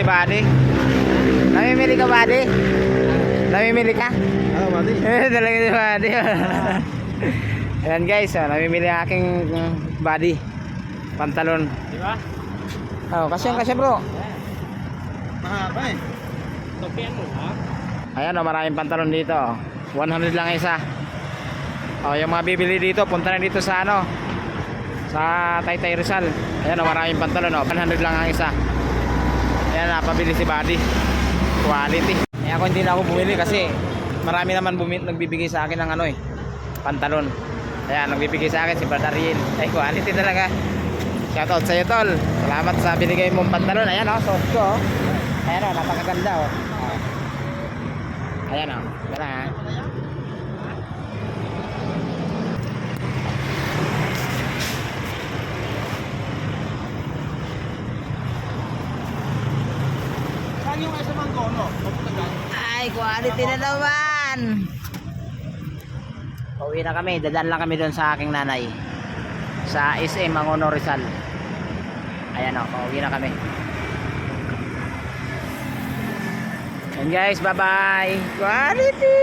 si Buddy. Namimili ka, Buddy? Namimili ka? Oo, Buddy. Talaga si Buddy. Ayan guys, namimili ang aking Buddy. Pantalon. Di ba? Oh, kasya bro. Mahaba eh. Topian mo ha? Ayan maraming pantalon dito. 100 lang isa. Yung mga bibili dito, punta na dito sa sa Taytay Rizal. Ayan maraming pantalon 100 lang ang isa. Ayan napabili si Buddy. Quality. Ako hindi na ako bumili kasi marami naman nagbibigay sa akin ng pantalon. Ayan nagbibigay sa akin si Brother Riel. Ay quality talaga. Shoutout sa iyo tol. Salamat sa binigay mong pantalon. Ayan suot ko. Ayan napakaganda Ayan Ganda ha. Saan yung isa mang kono? Ay, quality na naman. Pauwi na kami. Dadaan lang kami doon sa aking nanay. Sa SM Mangono Rizal. Ayan pauwi na kami. And guys, bye-bye. Quality.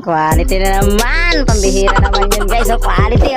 Quality na naman. Pambihira naman yun guys. Quality